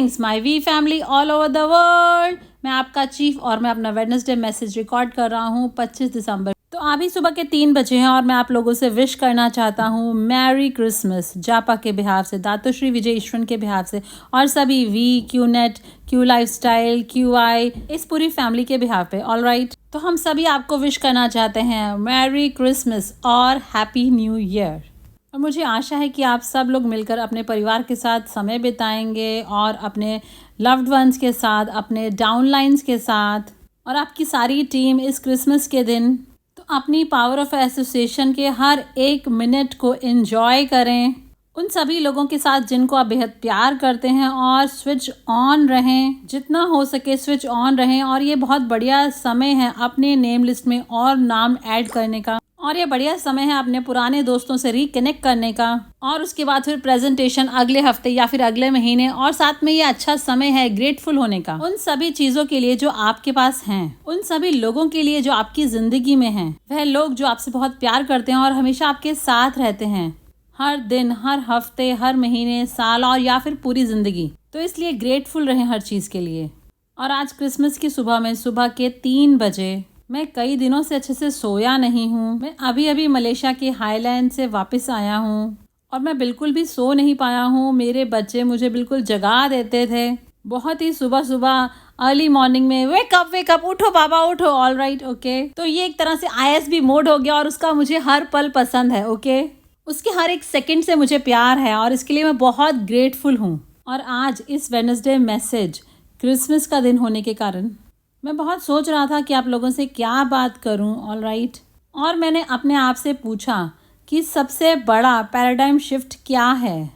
Greetings my we family all over the world. मैं आपका chief और मैं अपना वेडनेसडे मैसेज रिकॉर्ड कर रहा हूँ 25 दिसंबर। तो अभी सुबह के 3 बजे हैं और मैं आप लोगों से विश करना चाहता हूँ मैरी क्रिसमस जापा के बिहाफ से, दातोश्री विजय ईश्वन के बिहाफ से और सभी V, QNet, Q lifestyle, Q I, इस पूरी फैमिली के बिहाफ पे। ऑल राइट, तो हम सभी आपको विश करना चाहते हैं मैरी क्रिसमस और हैप्पी न्यू ईयर। और मुझे आशा है कि आप सब लोग मिलकर अपने परिवार के साथ समय बिताएंगे और अपने लव्ड वंस के साथ, अपने डाउनलाइंस के साथ और आपकी सारी टीम इस क्रिसमस के दिन तो अपनी पावर ऑफ एसोसिएशन के हर एक मिनट को एंजॉय करें उन सभी लोगों के साथ जिनको आप बेहद प्यार करते हैं और स्विच ऑन रहें, जितना हो सके स्विच ऑन रहें। और ये बहुत बढ़िया समय है अपने नेम लिस्ट में और नाम ऐड करने का, और ये बढ़िया समय है अपने पुराने दोस्तों से रिकनेक्ट करने का, और उसके बाद फिर प्रेजेंटेशन अगले हफ्ते या फिर अगले महीने। और साथ में ये अच्छा समय है ग्रेटफुल होने का उन सभी चीजों के लिए जो आपके पास हैं, उन सभी लोगों के लिए जो आपकी जिंदगी में हैं, वह लोग जो आपसे बहुत प्यार करते हैं और हमेशा आपके साथ रहते हैं, हर दिन, हर हफ्ते, हर महीने, साल और या फिर पूरी जिंदगी। तो इसलिए ग्रेटफुल रहें हर चीज के लिए। और आज क्रिसमस की सुबह में सुबह के 3 बजे मैं कई दिनों से अच्छे से सोया नहीं हूँ। मैं अभी मलेशिया के हाईलैंड से वापस आया हूँ और मैं बिल्कुल भी सो नहीं पाया हूँ। मेरे बच्चे मुझे बिल्कुल जगा देते थे बहुत ही सुबह अर्ली मॉर्निंग में, वेक अप उठो पापा उठो। All right, okay. तो ये एक तरह से ISB मोड हो गया और उसका मुझे हर पल पसंद है। ओके, उसके हर एक सेकंड से मुझे प्यार है और इसके लिए मैं बहुत ग्रेटफुल हूँ। और आज इस वेडनेसडे मैसेज क्रिसमस का दिन होने के कारण मैं बहुत सोच रहा था कि आप लोगों से क्या बात करूं। ऑल राइट, और मैंने अपने आप से पूछा कि सबसे बड़ा पैराडाइम शिफ्ट क्या है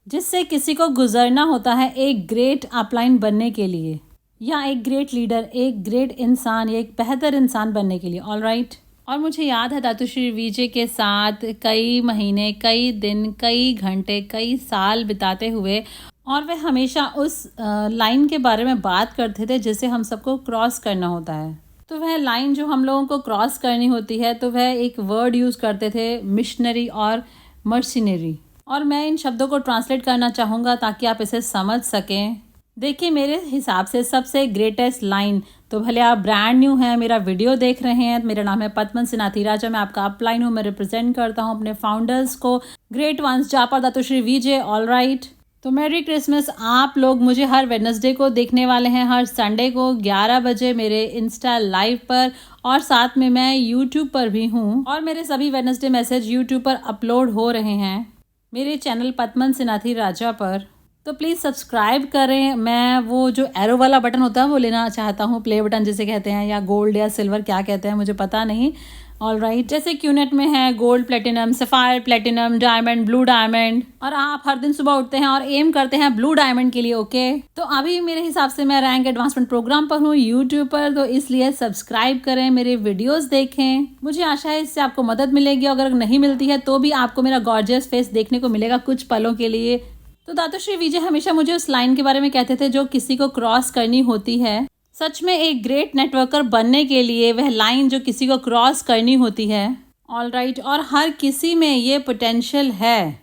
जिससे किसी को गुजरना होता है एक ग्रेट अपलाइन बनने के लिए, या एक ग्रेट लीडर, एक ग्रेट इंसान या एक बेहतर इंसान बनने के लिए। ऑल राइट, और मुझे याद है दातोश्री विजय के साथ कई महीने, कई दिन, कई घंटे, कई साल बिताते हुए, और वह हमेशा उस लाइन के बारे में बात करते थे जिसे हम सबको क्रॉस करना होता है। तो वह लाइन जो हम लोगों को क्रॉस करनी होती है, तो वह एक वर्ड यूज़ करते थे, मिशनरी और मर्सिनरी। और मैं इन शब्दों को ट्रांसलेट करना चाहूँगा ताकि आप इसे समझ सकें। देखिए, मेरे हिसाब से सबसे ग्रेटेस्ट लाइन, तो भले आप ब्रांड न्यू हैं, मेरा वीडियो देख रहे हैं, मेरा नाम है पद्मन सिनाथी राजा, मैं आपका अपलाइन हूँ, मैं रिप्रेजेंट करता हूँ अपने फाउंडर्स को, ग्रेट वंस जापा दातोश्री विजय। ऑल राइट, तो मैरी क्रिसमस। आप लोग मुझे हर वेडनेसडे को देखने वाले हैं, हर संडे को 11 बजे मेरे इंस्टा लाइव पर, और साथ में मैं यूट्यूब पर भी हूँ और मेरे सभी वेडनेसडे मैसेज यूट्यूब पर अपलोड हो रहे हैं मेरे चैनल पद्मन सिनाथी राजा पर। तो प्लीज़ सब्सक्राइब करें। मैं वो जो एरो वाला बटन होता है वो लेना चाहता हूँ, प्ले बटन जिसे कहते हैं, या गोल्ड या सिल्वर क्या कहते हैं मुझे पता नहीं। ऑल राइट, जैसे क्यूनेट में है gold platinum, sapphire platinum, diamond, blue diamond, और आप हर दिन सुबह उठते हैं और एम करते हैं ब्लू डायमंड के लिए। ओके, तो अभी मेरे हिसाब से मैं रैंक एडवांसमेंट प्रोग्राम पर हूँ यूट्यूब पर, तो इसलिए सब्सक्राइब करें, मेरे वीडियोस देखें। मुझे आशा है इससे आपको मदद मिलेगी। अगर नहीं मिलती है तो भी आपको मेरा गॉर्जियस फेस देखने को मिलेगा कुछ पलों के लिए। तो दातोश्री विजय हमेशा मुझे उस लाइन के बारे में कहते थे जो किसी को क्रॉस करनी होती है। सच में एक ग्रेट नेटवर्कर बनने के लिए वह लाइन जो किसी को क्रॉस करनी होती है। ऑल राइट, और हर किसी में ये पोटेंशियल है।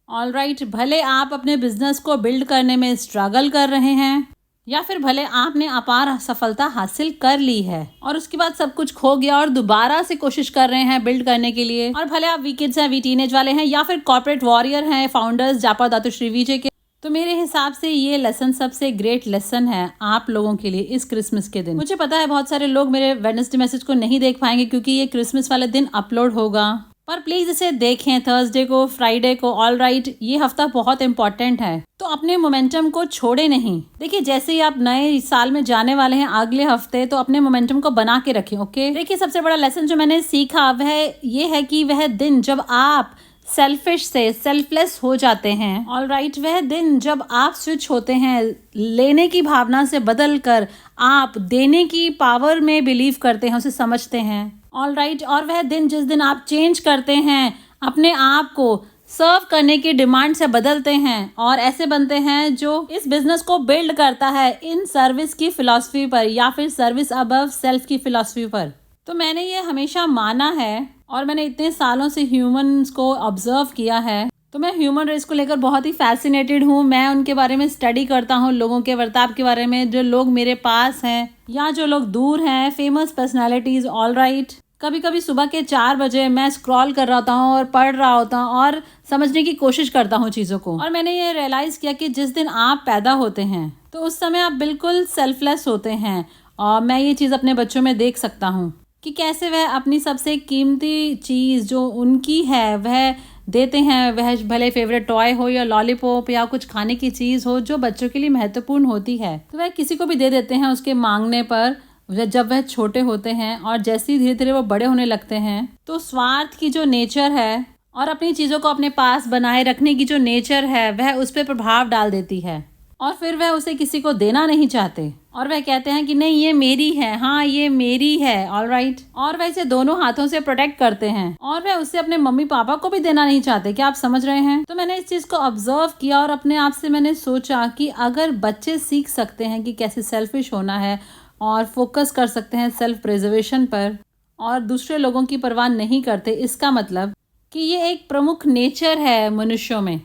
ऑल राइट, भले आप अपने बिजनेस को बिल्ड करने में स्ट्रगल कर रहे हैं या फिर भले आपने अपार सफलता हासिल कर ली है और उसके बाद सब कुछ खो गया और दोबारा से कोशिश कर रहे हैं बिल्ड करने के लिए, और भले आप वी किड्स हैं, वी टीनेज वाले हैं, या फिर कॉर्पोरेट वॉरियर हैं, फाउंडर्स जापा दातोश्री विजय के, तो मेरे हिसाब से ये लेसन सबसे ग्रेट लेसन है आप लोगों के लिए इस क्रिसमस के दिन। मुझे पता है बहुत सारे लोग मेरे वेडनेसडे मैसेज को नहीं देख पाएंगे क्योंकि ये क्रिसमस वाले दिन अपलोड होगा, पर प्लीज इसे देखें थर्सडे को, फ्राइडे को। ऑल राइट, ये हफ्ता बहुत इंपॉर्टेंट है, तो अपने मोमेंटम को छोड़े नहीं। देखिए, जैसे ही आप नए साल में जाने वाले हैं अगले हफ्ते, तो अपने मोमेंटम को बना के रखें। ओके, देखिए, सबसे बड़ा लेसन जो मैंने सीखा वह ये है कि वह दिन जब आप सेल्फिश से सेल्फलेस हो जाते हैं, ऑल राइट, वह दिन जब आप स्विच होते हैं लेने की भावना से बदल कर आप देने की पावर में बिलीव करते हैं, उसे समझते हैं। ऑल राइट, और वह दिन जिस दिन आप चेंज करते हैं, अपने आप को सर्व करने की डिमांड से बदलते हैं और ऐसे बनते हैं जो इस बिजनेस को बिल्ड करता है इन सर्विस की फिलॉसफी पर, या फिर सर्विस अबव सेल्फ की फिलॉसफी पर। तो मैंने ये हमेशा माना है और मैंने इतने सालों से ह्यूमंस को ऑब्जर्व किया है, तो मैं ह्यूमन रेस को लेकर बहुत ही फैसिनेटेड हूँ। मैं उनके बारे में स्टडी करता हूँ, लोगों के बर्ताव के बारे में, जो लोग मेरे पास हैं या जो लोग दूर हैं, फेमस पर्सनालिटीज़। ऑल राइट, कभी कभी सुबह के 4 बजे मैं स्क्रॉल कर रहा होता हूँ और पढ़ रहा होता हूँ और समझने की कोशिश करता हूँ चीज़ों को। और मैंने ये रियलाइज़ किया कि जिस दिन आप पैदा होते हैं तो उस समय आप बिल्कुल सेल्फलेस होते हैं। और मैं ये चीज़ अपने बच्चों में देख सकता हूँ कि कैसे वह अपनी सबसे कीमती चीज़ जो उनकी है वह देते हैं। वह भले फेवरेट टॉय हो या लॉलीपॉप या कुछ खाने की चीज़ हो जो बच्चों के लिए महत्वपूर्ण होती है, तो वह किसी को भी दे देते हैं उसके मांगने पर, जब वह छोटे होते हैं। और जैसे ही धीरे धीरे वो बड़े होने लगते हैं तो स्वार्थ की जो नेचर है और अपनी चीज़ों को अपने पास बनाए रखने की जो नेचर है वह उस पर प्रभाव डाल देती है। और फिर वह उसे किसी को देना नहीं चाहते और वह कहते हैं कि नहीं ये मेरी है, हाँ ये मेरी है। ऑल राइट, और वह इसे दोनों हाथों से प्रोटेक्ट करते हैं और वह उसे अपने मम्मी पापा को भी देना नहीं चाहते। क्या आप समझ रहे हैं? तो मैंने इस चीज़ को ऑब्जर्व किया और अपने आप से मैंने सोचा कि अगर बच्चे सीख सकते हैं कि कैसे सेल्फिश होना है और फोकस कर सकते हैं सेल्फ प्रिजर्वेशन पर और दूसरे लोगों की परवाह नहीं करते, इसका मतलब कि ये एक प्रमुख नेचर है मनुष्यों में।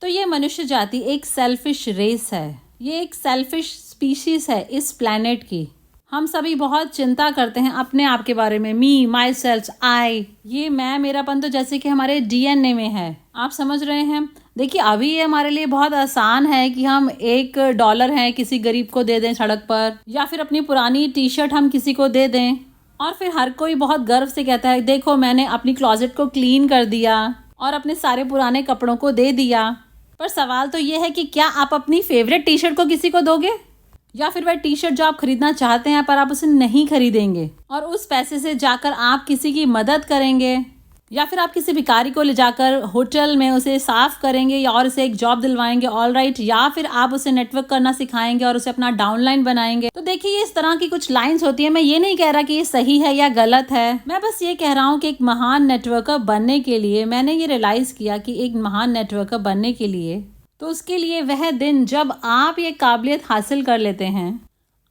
तो ये मनुष्य जाति एक सेल्फिश रेस है, ये एक सेल्फिश स्पीशीज है इस प्लैनेट की। हम सभी बहुत चिंता करते हैं अपने आप के बारे में, मी, माई सेल्फ, आई। ये मैं मेरापन तो जैसे कि हमारे डीएनए में है। आप समझ रहे हैं? देखिए अभी ये हमारे लिए बहुत आसान है कि हम $1 है किसी गरीब को दे दें सड़क पर, या फिर अपनी पुरानी टी शर्ट हम किसी को दे दें। और फिर हर कोई बहुत गर्व से कहता है देखो मैंने अपनी क्लोजेट को क्लीन कर दिया और अपने सारे पुराने कपड़ों को दे दिया। पर सवाल तो ये है कि क्या आप अपनी फेवरेट टी शर्ट को किसी को दोगे, या फिर वह टी शर्ट जो आप खरीदना चाहते हैं पर आप उसे नहीं खरीदेंगे और उस पैसे से जाकर आप किसी की मदद करेंगे, या फिर आप किसी भिखारी को ले जाकर होटल में उसे साफ करेंगे या और उसे एक जॉब दिलवाएंगे। ऑल राइट, या फिर आप उसे नेटवर्क करना सिखाएंगे और उसे अपना डाउनलाइन बनाएंगे। तो देखिए ये इस तरह की कुछ लाइंस होती है। मैं ये नहीं कह रहा कि ये सही है या गलत है, मैं बस ये कह रहा हूँ कि एक महान नेटवर्कर बनने के लिए मैंने ये रियलाइज किया कि एक महान नेटवर्कर बनने के लिए तो उसके लिए वह दिन जब आप ये काबिलियत हासिल कर लेते हैं,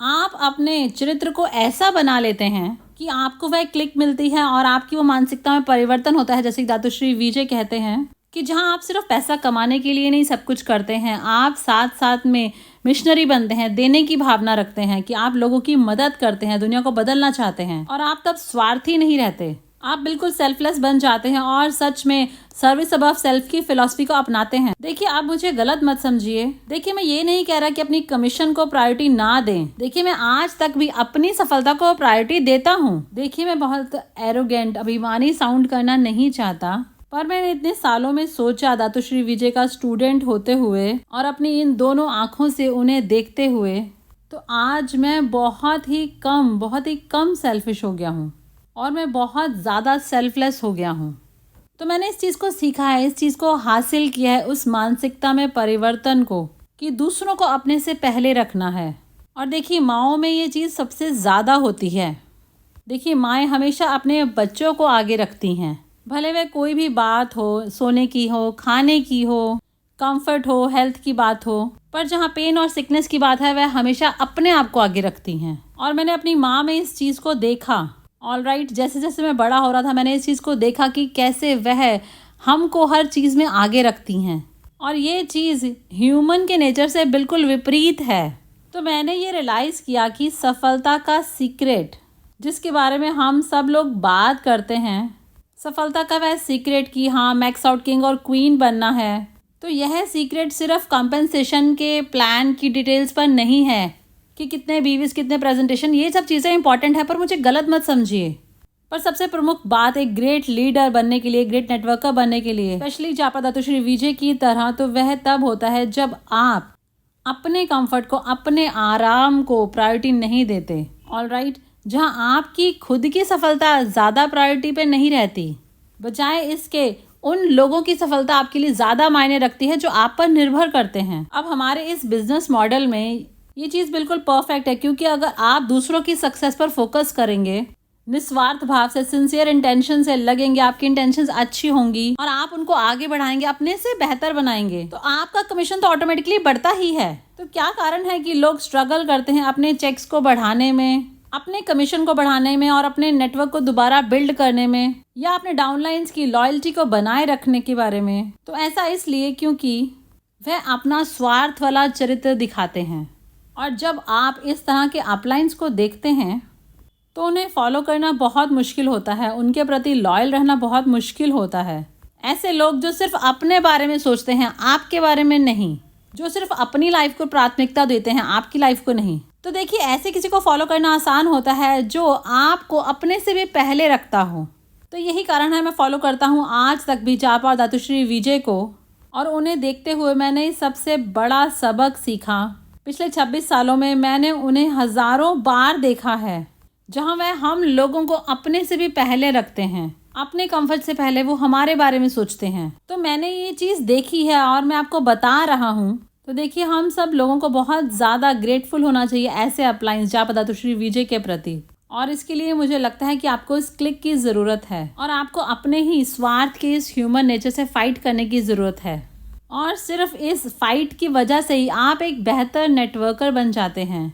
आप अपने चरित्र को ऐसा बना लेते हैं कि आपको वह क्लिक मिलती है और आपकी वो मानसिकता में परिवर्तन होता है। जैसे दातुश्री विजय कहते हैं कि जहां आप सिर्फ पैसा कमाने के लिए नहीं सब कुछ करते हैं, आप साथ साथ में मिशनरी बनते हैं, देने की भावना रखते हैं कि आप लोगों की मदद करते हैं, दुनिया को बदलना चाहते हैं और आप तब स्वार्थी नहीं रहते, आप बिल्कुल सेल्फलेस बन जाते हैं और सच में सर्विस अबव सेल्फ की फिलॉसफी को अपनाते हैं। देखिए आप मुझे गलत मत समझिए। देखिए मैं ये नहीं कह रहा कि अपनी कमीशन को प्रायोरिटी ना दें। देखिए मैं आज तक भी अपनी सफलता को प्रायोरिटी देता हूँ। देखिए मैं बहुत एरोगेंट, अभिमानी साउंड करना नहीं चाहता, पर मैंने इतने सालों में सोचा दातुश्री विजय का स्टूडेंट होते हुए और अपनी इन दोनों आंखों से उन्हें देखते हुए, तो आज मैं बहुत ही कम सेल्फिश हो गया हूँ और मैं बहुत ज़्यादा सेल्फलेस हो गया हूँ। तो मैंने इस चीज़ को सीखा है, इस चीज़ को हासिल किया है, उस मानसिकता में परिवर्तन को कि दूसरों को अपने से पहले रखना है। और देखिए माँओं में ये चीज़ सबसे ज़्यादा होती है। देखिए माएँ हमेशा अपने बच्चों को आगे रखती हैं, भले वह कोई भी बात हो, सोने की हो, खाने की हो, कंफर्ट हो, हेल्थ की बात हो, पर जहाँ पेन और सिकनेस की बात है वह हमेशा अपने आप को आगे रखती हैं। और मैंने अपनी माँ में इस चीज़ को देखा। ऑल राइट, जैसे जैसे मैं बड़ा हो रहा था मैंने इस चीज़ को देखा कि कैसे वह हमको हर चीज़ में आगे रखती हैं और ये चीज़ ह्यूमन के नेचर से बिल्कुल विपरीत है। तो मैंने ये रियलाइज़ किया कि सफलता का सीक्रेट जिसके बारे में हम सब लोग बात करते हैं, सफलता का वह सीक्रेट कि हाँ मैक्स आउट किंग और क्वीन बनना है, तो यह सीक्रेट सिर्फ कंपनसेशन के प्लान की डिटेल्स पर नहीं है कि कितने बीवीज, कितने प्रेजेंटेशन, ये सब चीज़ें इंपॉर्टेंट है, पर मुझे गलत मत समझिए। पर सबसे प्रमुख बात एक ग्रेट लीडर बनने के लिए, ग्रेट नेटवर्कर बनने के लिए, स्पेशली जापा दातुश्री विजय की तरह, तो वह तब होता है जब आप अपने कंफर्ट को, अपने आराम को प्रायोरिटी नहीं देते। ऑल राइट, जहां आपकी खुद की सफलता ज़्यादा प्रायोरिटी पे नहीं रहती, बजाय इसके उन लोगों की सफलता आपके लिए ज़्यादा मायने रखती है जो आप पर निर्भर करते हैं। अब हमारे इस बिजनेस मॉडल में ये चीज़ बिल्कुल परफेक्ट है, क्योंकि अगर आप दूसरों की सक्सेस पर फोकस करेंगे, निस्वार्थ भाव से, सिंसियर इंटेंशन से लगेंगे, आपकी इंटेंशंस अच्छी होंगी और आप उनको आगे बढ़ाएंगे, अपने से बेहतर बनाएंगे, तो आपका कमीशन तो ऑटोमेटिकली बढ़ता ही है। तो क्या कारण है कि लोग स्ट्रगल करते हैं अपने चेक्स को बढ़ाने में, अपने कमीशन को बढ़ाने में और अपने नेटवर्क को दोबारा बिल्ड करने में, या अपने डाउनलाइंस की लॉयल्टी को बनाए रखने के बारे में। तो ऐसा इसलिए क्योंकि वह अपना स्वार्थ वाला चरित्र दिखाते हैं। और जब आप इस तरह के अपलाइंस को देखते हैं तो उन्हें फॉलो करना बहुत मुश्किल होता है, उनके प्रति लॉयल रहना बहुत मुश्किल होता है। ऐसे लोग जो सिर्फ अपने बारे में सोचते हैं, आपके बारे में नहीं, जो सिर्फ अपनी लाइफ को प्राथमिकता देते हैं, आपकी लाइफ को नहीं। तो देखिए, ऐसे किसी को फॉलो करना आसान होता है जो आपको अपने से भी पहले रखता हो। तो यही कारण है मैं फॉलो करता हूँ आज तक भी जापा और दातुश्री विजय को, और उन्हें देखते हुए मैंने सबसे बड़ा सबक सीखा। पिछले 26 सालों में मैंने उन्हें हज़ारों बार देखा है जहाँ वह हम लोगों को अपने से भी पहले रखते हैं, अपने कंफर्ट से पहले वो हमारे बारे में सोचते हैं। तो मैंने ये चीज़ देखी है और मैं आपको बता रहा हूँ। तो देखिए, हम सब लोगों को बहुत ज़्यादा ग्रेटफुल होना चाहिए ऐसे अपलाइंस जापा दातुश्री विजय के प्रति। और इसके लिए मुझे लगता है कि आपको इस क्लिक की ज़रूरत है और आपको अपने ही स्वार्थ के इस ह्यूमन नेचर से फाइट करने की ज़रूरत है। और सिर्फ इस फाइट की वजह से ही आप एक बेहतर नेटवर्कर बन जाते हैं,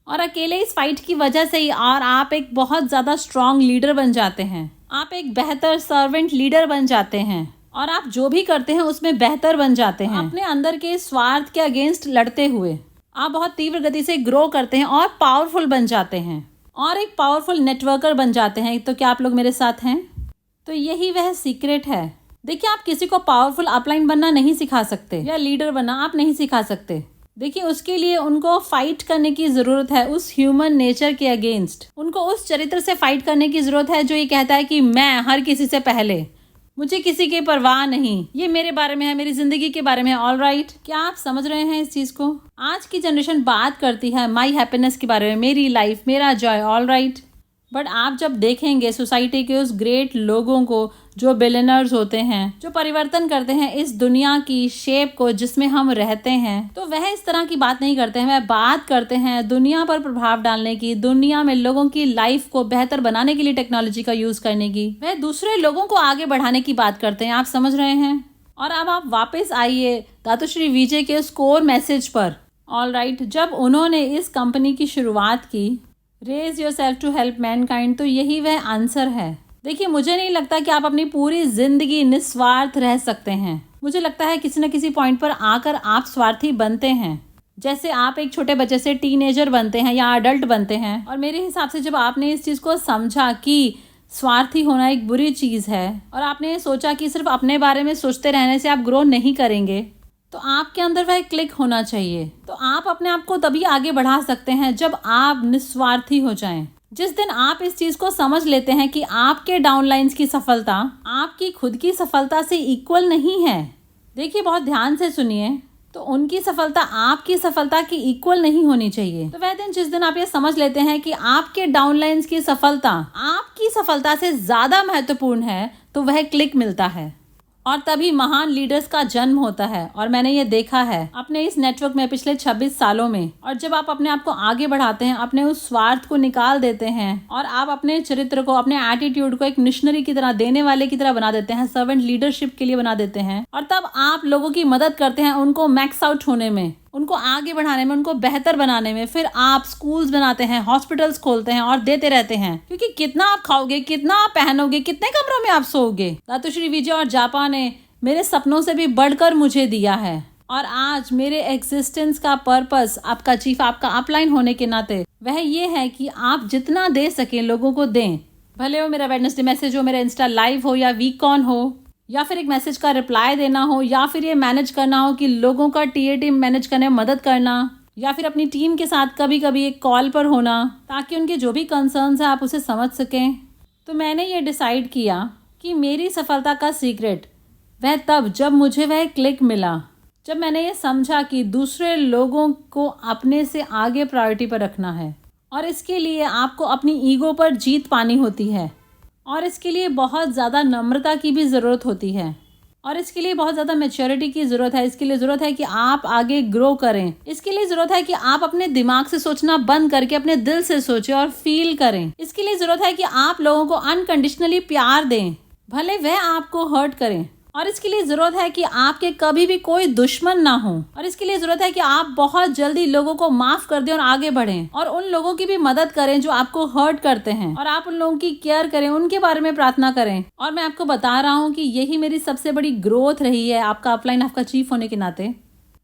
और अकेले इस फाइट की वजह से ही और आप एक बहुत ज़्यादा स्ट्रॉन्ग लीडर बन जाते हैं। आप एक बेहतर सर्वेंट लीडर बन जाते हैं और आप जो भी करते हैं उसमें बेहतर बन जाते हैं। अपने अंदर के स्वार्थ के अगेंस्ट लड़ते हुए आप बहुत तीव्र गति से ग्रो करते हैं और पावरफुल बन जाते हैं और एक पावरफुल नेटवर्कर बन जाते हैं। तो क्या आप लोग मेरे साथ हैं? तो यही वह सीक्रेट है। देखिए, आप किसी को पावरफुल अपलाइन बनना नहीं सिखा सकते या लीडर बनना आप नहीं सिखा सकते। देखिए, उसके लिए उनको फाइट करने की ज़रूरत है उस ह्यूमन नेचर के अगेंस्ट। उनको उस चरित्र से फाइट करने की ज़रूरत है जो ये कहता है कि मैं हर किसी से पहले, मुझे किसी की परवाह नहीं, ये मेरे बारे में है, मेरी ज़िंदगी के बारे में है। ऑल राइट, क्या आप समझ रहे हैं इस चीज़ को? आज की जनरेशन बात करती है माई हैप्पीनेस के बारे में, मेरी लाइफ, मेरा जॉय। ऑल राइट, बट आप जब देखेंगे सोसाइटी के उस ग्रेट लोगों को जो बिलियनर्स होते हैं, जो परिवर्तन करते हैं इस दुनिया की शेप को जिसमें हम रहते हैं, तो वह इस तरह की बात नहीं करते हैं। वह बात करते हैं दुनिया पर प्रभाव डालने की, दुनिया में लोगों की लाइफ को बेहतर बनाने के लिए टेक्नोलॉजी का यूज करने की। वह दूसरे लोगों को आगे बढ़ाने की बात करते हैं। आप समझ रहे हैं? और अब आप वापस आइए दातुश्री विजय के उस कोर मैसेज पर। ऑल राइट, जब उन्होंने इस कंपनी की शुरुआत की, raise yourself to help mankind, तो यही वह आंसर है। देखिए, मुझे नहीं लगता कि आप अपनी पूरी जिंदगी निस्वार्थ रह सकते हैं। मुझे लगता है किसी न किसी पॉइंट पर आकर आप स्वार्थी बनते हैं। जैसे आप एक छोटे बच्चे से टीनेजर बनते हैं या अडल्ट बनते हैं। और मेरे हिसाब से जब आपने इस चीज़ को समझा कि स्वार्थी होना एक बुरी चीज़ है और आपने सोचा कि सिर्फ अपने बारे में सोचते रहने से आप ग्रो नहीं करेंगे, तो आपके अंदर वह क्लिक होना चाहिए। तो आप अपने आप को तभी आगे बढ़ा सकते हैं जब आप निस्वार्थी हो जाएं। जिस दिन आप इस चीज़ को समझ लेते हैं कि आपके डाउनलाइंस की सफलता आपकी खुद की सफलता से इक्वल नहीं है। देखिए, बहुत ध्यान से सुनिए, तो उनकी सफलता आपकी सफलता की इक्वल नहीं होनी चाहिए। तो वह दिन जिस दिन आप ये समझ लेते हैं कि आपके डाउनलाइंस की सफलता आपकी सफलता से ज़्यादा महत्वपूर्ण है, तो वह क्लिक मिलता है और तभी महान लीडर्स का जन्म होता है। और मैंने ये देखा है अपने इस नेटवर्क में पिछले 26 सालों में। और जब आप अपने आप को आगे बढ़ाते हैं, अपने उस स्वार्थ को निकाल देते हैं और आप अपने चरित्र को, अपने एटीट्यूड को एक मिशनरी की तरह, देने वाले की तरह बना देते हैं, सर्वेंट लीडरशिप के लिए बना देते हैं, और तब आप लोगों की मदद करते हैं उनको मैक्स आउट होने में, उनको आगे बढ़ाने में, उनको बेहतर बनाने में। फिर आप स्कूल्स बनाते हैं, हॉस्पिटल्स खोलते हैं और देते रहते हैं, क्योंकि कितना आप खाओगे, कितना आप पहनोगे, कितने कमरों में आप सोओगे। दातुश्री विजय और जापा ने मेरे सपनों से भी बढ़कर मुझे दिया है। और आज मेरे एग्जिस्टेंस का पर्पस, आपका चीफ, आपका अपलाइन होने के नाते, वह ये है कि आप जितना दे सकें लोगों को दें। भले वो मेरा वेडनेसडे मैसेज हो, मेरा इंस्टा लाइव हो, या वीक ऑन हो, या फिर एक मैसेज का रिप्लाई देना हो, या फिर ये मैनेज करना हो कि लोगों का टीएटी मैनेज करने में मदद करना, या फिर अपनी टीम के साथ कभी कभी एक कॉल पर होना ताकि उनके जो भी कंसर्न्स हैं आप उसे समझ सकें। तो मैंने ये डिसाइड किया कि मेरी सफलता का सीक्रेट वह तब जब मुझे वह क्लिक मिला, जब मैंने ये समझा कि दूसरे लोगों को अपने से आगे प्रायोरिटी पर रखना है। और इसके लिए आपको अपनी ईगो पर जीत पानी होती है, और इसके लिए बहुत ज़्यादा नम्रता की भी ज़रूरत होती है, और इसके लिए बहुत ज़्यादा मैच्योरिटी की ज़रूरत है। इसके लिए ज़रूरत है कि आप आगे ग्रो करें। इसके लिए ज़रूरत है कि आप अपने दिमाग से सोचना बंद करके अपने दिल से सोचें और फील करें। इसके लिए ज़रूरत है कि आप लोगों को अनकंडीशनली प्यार दें, भले वह आपको हर्ट करें, और इसके लिए जरूरत है कि आपके कभी भी कोई दुश्मन ना हो, और इसके लिए जरूरत है कि आप बहुत जल्दी लोगों को माफ कर दें और आगे बढ़ें और उन लोगों की भी मदद करें जो आपको हर्ट करते हैं, और आप उन लोगों की केयर करें, उनके बारे में प्रार्थना करें। और मैं आपको बता रहा हूँ कि यही मेरी सबसे बड़ी ग्रोथ रही है आपका अपलाइन, आपका चीफ होने के नाते।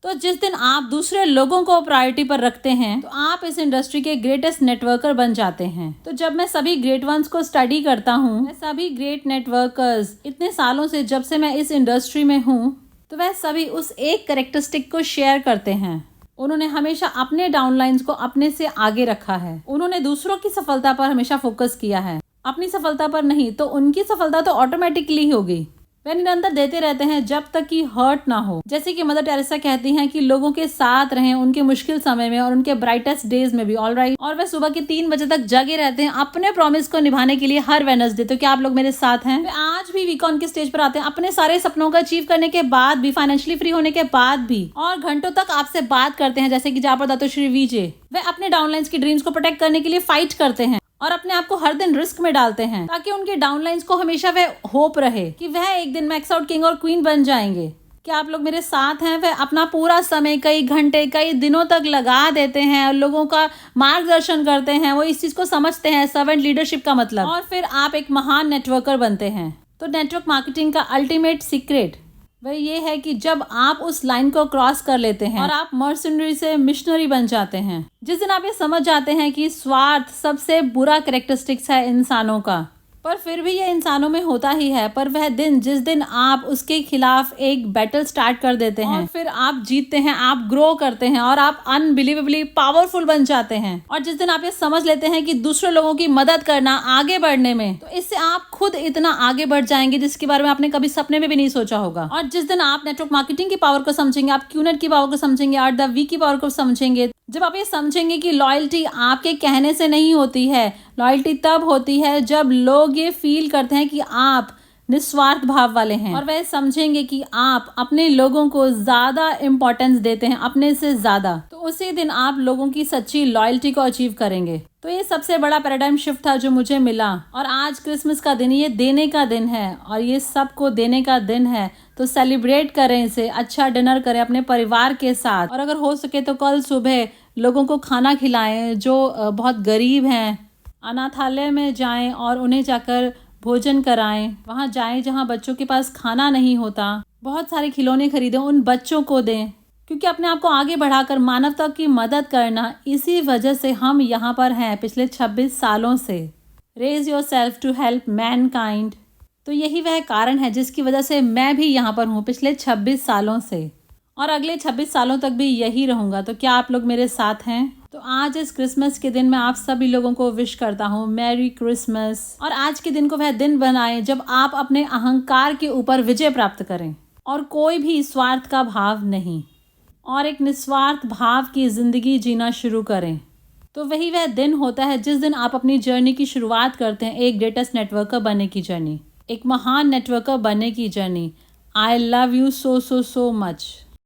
तो जिस दिन आप दूसरे लोगों को प्रायोरिटी पर रखते हैं तो आप इस इंडस्ट्री के ग्रेटेस्ट नेटवर्कर बन जाते हैं। तो जब मैं सभी ग्रेट वंस को स्टडी करता हूँ, मैं सभी ग्रेट नेटवर्कर्स इतने सालों से जब से मैं इस इंडस्ट्री में हूँ, तो वह सभी उस एक कैरेक्टरिस्टिक को शेयर करते हैं। उन्होंने हमेशा अपने डाउनलाइंस को अपने से आगे रखा है। उन्होंने दूसरों की सफलता पर हमेशा फोकस किया है, अपनी सफलता पर नहीं। तो उनकी सफलता तो ऑटोमेटिकली होगी। वे निरंतर देते रहते हैं जब तक कि हर्ट ना हो। जैसे कि मदर टेरेसा कहती हैं कि लोगों के साथ रहें उनके मुश्किल समय में और उनके ब्राइटेस्ट डेज में भी। ऑलराइट। और वे सुबह के 3 बजे तक जगे रहते हैं अपने प्रॉमिस को निभाने के लिए हर वेडनेसडे। तो क्या आप लोग मेरे साथ हैं? वे आज भी वीकॉन के स्टेज पर आते हैं अपने सारे सपनों को अचीव करने के बाद भी, फाइनेंशियली फ्री होने के बाद भी, और घंटों तक आपसे बात करते हैं। जैसे कि जहाँ पर दातोश्री विजय, वे अपने डाउनलाइंस की ड्रीम्स को प्रोटेक्ट करने के लिए फाइट करते हैं और अपने आप को हर दिन रिस्क में डालते हैं ताकि उनके डाउनलाइंस को हमेशा वह होप रहे कि वह एक दिन मैक्स आउट किंग और क्वीन बन जाएंगे। क्या आप लोग मेरे साथ हैं? वह अपना पूरा समय कई घंटे, कई दिनों तक लगा देते हैं और लोगों का मार्गदर्शन करते हैं। वो इस चीज को समझते हैं, सर्वेंट लीडरशिप का मतलब। और फिर आप एक महान नेटवर्कर बनते हैं। तो नेटवर्क मार्केटिंग का अल्टीमेट सीक्रेट वह ये है कि जब आप उस लाइन को क्रॉस कर लेते हैं और आप मर्सनरी से मिशनरी बन जाते हैं, जिस दिन आप ये समझ जाते हैं कि स्वार्थ सबसे बुरा कैरेक्टरिस्टिक्स है इंसानों का, पर फिर भी ये इंसानों में होता ही है। पर वह दिन जिस दिन आप उसके खिलाफ एक बैटल स्टार्ट कर देते हैं और फिर आप जीतते हैं, आप ग्रो करते हैं और आप अनबिलीवेबली पावरफुल बन जाते हैं। और जिस दिन आप ये समझ लेते हैं कि दूसरे लोगों की मदद करना आगे बढ़ने में, तो इससे आप खुद इतना आगे बढ़ जाएंगे जिसके बारे में आपने कभी सपने में भी नहीं सोचा होगा। और जिस दिन आप नेटवर्क मार्केटिंग की पावर को समझेंगे, आप क्यूनेट की पावर को समझेंगे, आर द वी की पावर को समझेंगे, जब आप ये समझेंगे कि लॉयल्टी आपके कहने से नहीं होती है, लॉयल्टी तब होती है जब लोग ये फील करते हैं कि आप निस्वार्थ भाव वाले हैं, और वह समझेंगे कि आप अपने लोगों को ज्यादा इंपॉर्टेंस देते हैं अपने से ज्यादा, तो उसी दिन आप लोगों की सच्ची लॉयल्टी को अचीव करेंगे। तो ये सबसे बड़ा पैराडाइम शिफ्ट था जो मुझे मिला। और आज क्रिसमस का दिन, ये देने का दिन है और ये सबको देने का दिन है। तो सेलिब्रेट करें इसे, अच्छा डिनर करें अपने परिवार के साथ, और अगर हो सके तो कल सुबह लोगों को खाना खिलाएं जो बहुत गरीब हैं। अनाथालय में जाएं और उन्हें जाकर भोजन कराएं। वहाँ जाएं जहाँ बच्चों के पास खाना नहीं होता। बहुत सारे खिलौने खरीदें, उन बच्चों को दें, क्योंकि अपने आप को आगे बढ़ाकर मानवता की मदद करना, इसी वजह से हम यहाँ पर हैं पिछले 26 सालों से। Raise yourself to help mankind. तो यही वह कारण है जिसकी वजह से मैं भी यहाँ पर हूँ पिछले 26 सालों से, और अगले 26 सालों तक भी यही रहूँगा। तो क्या आप लोग मेरे साथ हैं? तो आज इस क्रिसमस के दिन मैं आप सभी लोगों को विश करता हूँ मैरी क्रिसमस। और आज के दिन को वह दिन बनाएं जब आप अपने अहंकार के ऊपर विजय प्राप्त करें और कोई भी स्वार्थ का भाव नहीं, और एक निस्वार्थ भाव की जिंदगी जीना शुरू करें। तो वही वह दिन होता है जिस दिन आप अपनी जर्नी की शुरुआत करते हैं, एक ग्रेटेस्ट नेटवर्कर बनने की जर्नी, एक महान नेटवर्कर बनने की journey. I love you so so so much.